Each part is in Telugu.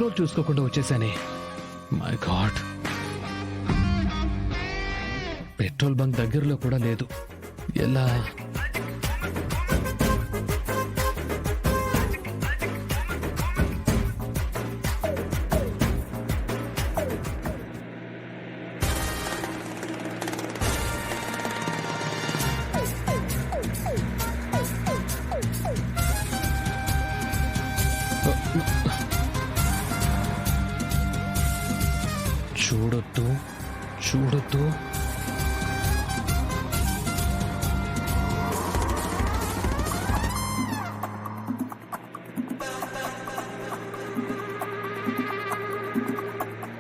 పెట్రోల్ చూసుకోకుండా వచ్చేసానే. మై గాడ్, పెట్రోల్ బంక్ దగ్గరలో కూడా లేదు. ఎలా? చూడొద్దు, చూడొద్దు.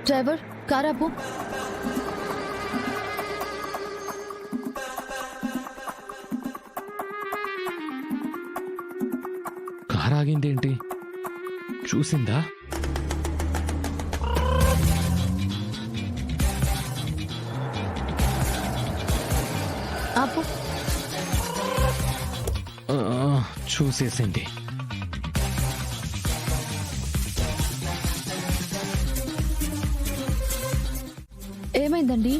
డ్రైవర్, కార్ ఆపు. కార్ ఆగిందేంటి? చూసిందా? ఆపు. చూసేసింది. ఏమైందండి?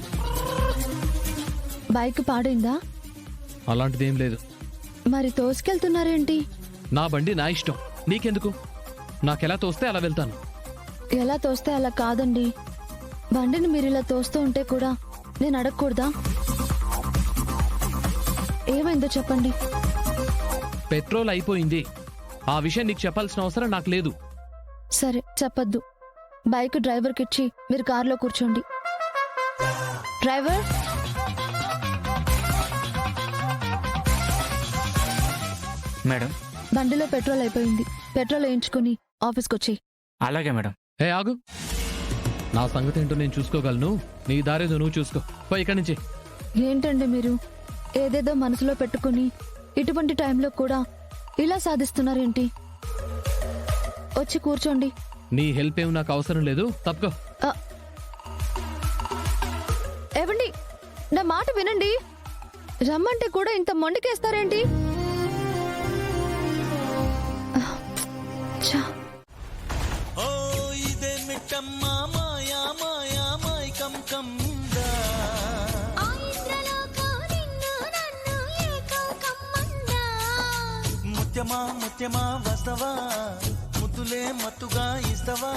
బైక్ పాడైందా? అలాంటిదేం లేదు. మరి తోసుకెళ్తున్నారేంటి? నా బండి నా ఇష్టం, నీకెందుకు? నాకెలా తోస్తే అలా వెళ్తాను. ఎలా తోస్తే అలా కాదండి. బండిని మీరు ఇలా తోస్తూ ఉంటే కూడా నేను అడగకూడదా? ఏమైందో చెప్పండి. పెట్రోల్ అయిపోయింది. ఆ విషయం నీకు చెప్పాల్సిన అవసరం నాకు లేదు. సరే, చెప్పొద్దు. బైక్ డ్రైవర్కి ఇచ్చి మీరు కారులో కూర్చోండి. Driver, madam. బండిలో పెట్రోల్ అయిపోయింది. పెట్రోల్ వేయించుకుని ఆఫీస్కి వచ్చేయి. అలాగే మేడం. ఏ ఆగు, నా సంగతి ఏంటో నేను చూసుకోగలను. నీ దారేదో నువ్వు చూసుకో. పోయి ఇక్కడి నుంచి. ఏంటండి మీరు ఏదేదో మనసులో పెట్టుకుని ఇటువంటి టైంలో కూడా ఇలా సాధిస్తున్నారేంటి? వచ్చి కూర్చోండి. నీ హెల్ప్ ఏమి నాకు అవసరం లేదు, తప్పుకో. ఏవండి, నా మాట వినండి. రమ్మంటే కూడా ఇంత మొండికేస్తారేంటి? ఛా. ముత్యమా ముత్యమా వస్తవా, ముద్దులే మత్తుగా ఇస్తవా.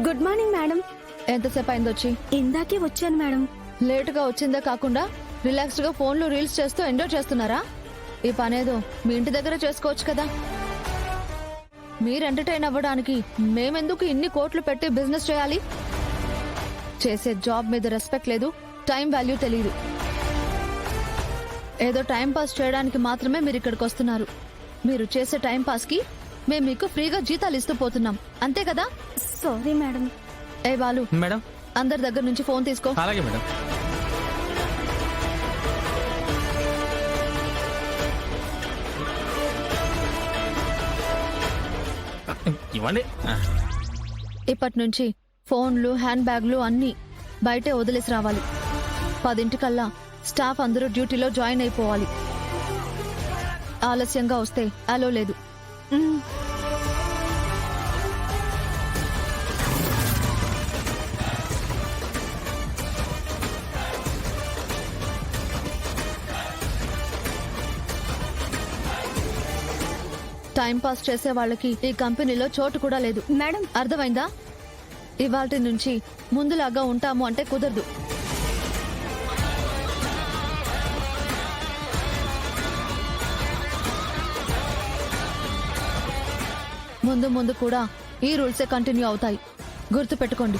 Good morning madam. ఎంతసేపు అయింది వచ్చి? ఇందాకే వచ్చాను మేడం. లేటుగా వచ్చిందే కాకుండా రిలాక్స్డ్ గా ఫోన్లో రీల్స్ చేస్తూ ఎంజాయ్ చేస్తున్నారా? ఈ పనేదో మీ ఇంటి దగ్గర చేసుకోవచ్చు కదా. మీరు ఎంటర్టైన్ అవ్వడానికి మేమెందుకు ఇన్ని కోట్లు పెట్టి బిజినెస్ చేయాలి? చేసే జాబ్ మీద రెస్పెక్ట్ లేదు, టైం వాల్యూ తెలియదు. ఏదో టైం పాస్ చేయడానికి మాత్రమే మీరు ఇక్కడికి వస్తున్నారు. మీరు చేసే టైం పాస్ కి మేము మీకు ఫ్రీగా జీతాలు ఇస్తూ పోతున్నాం, అంతే కదా? Sorry madam. ఏ బాలు, మేడం. అందరి దగ్గర నుంచి ఫోన్ తీసుకో. అలాగే మేడం. ఇవ్వండి. ఇప్పటి నుంచి ఫోన్లు, హ్యాండ్ బ్యాగ్లు అన్నీ బయటే వదిలేసి రావాలి. 10 స్టాఫ్ అందరూ డ్యూటీలో జాయిన్ అయిపోవాలి. ఆలస్యంగా వస్తే అలో లేదు. టైం పాస్ చేసే వాళ్ళకి ఈ కంపెనీలో చోటు కూడా లేదు. మేడం, అర్థమైందా? ఇవాల్టి నుంచి ముందులాగా ఉంటాము అంటే కుదరదు. ముందు ముందు కూడా ఈ రూల్సే కంటిన్యూ అవుతాయి, గుర్తు పెట్టుకోండి.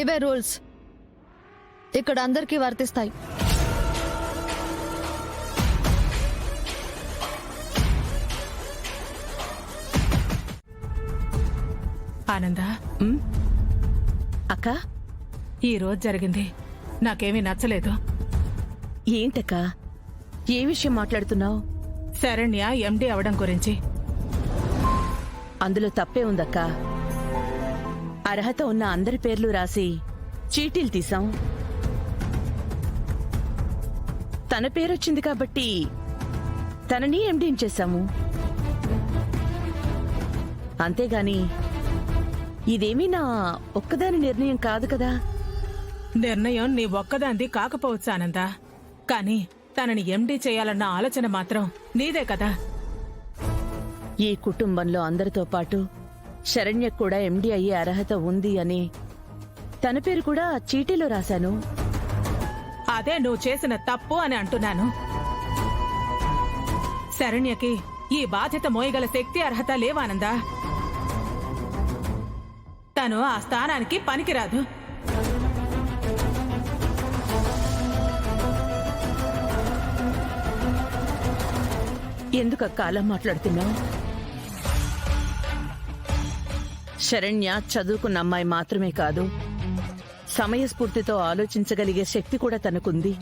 ఇవే రూల్స్, ఇక్కడ అందరికీ వర్తిస్తాయి. ఆనందా, అక్క, ఈ రోజు జరిగింది నాకేమీ నచ్చలేదు. ఏంటక్క, ఏ విషయం మాట్లాడుతున్నావు? శరణ్య ఎండి అవడం గురించి. అందులో తప్పే ఉందక్క. అర్హత ఉన్న అందరి పేర్లు రాసి చీటీలు తీసాం. తన పేరొచ్చింది కాబట్టి తనని ఎండీని చేశాము. అంతేగాని ఇదేమీ నా ఒక్కదాని నిర్ణయం కాదు కదా. నిర్ణయం నీ ఒక్కదాంది కాకపోవచ్చు ఆనంద, కానీ తనని ఎండీ చేయాలన్న ఆలోచన మాత్రం నీదే కదా. ఈ కుటుంబంలో అందరితో పాటు శరణ్యకు కూడా ఎండీ అయ్యే అర్హత ఉంది అని తన పేరు కూడా చీటీలో రాశాను. అదే నువ్వు చేసిన తప్పు అని అంటున్నాను. శరణ్యకి ఈ బాధ్యత మోయగల శక్తి అర్హత లేవానందా. తను ఆ స్థానానికి పనికిరాదు. ఎందుకక్క అలా మాట్లాడుతున్నావు? శరణ్య చదువుకున్న అమ్మాయి మాత్రమే కాదు, సమయస్ఫూర్తితో ఆలోచించగలిగే శక్తి కూడా తనకుంది.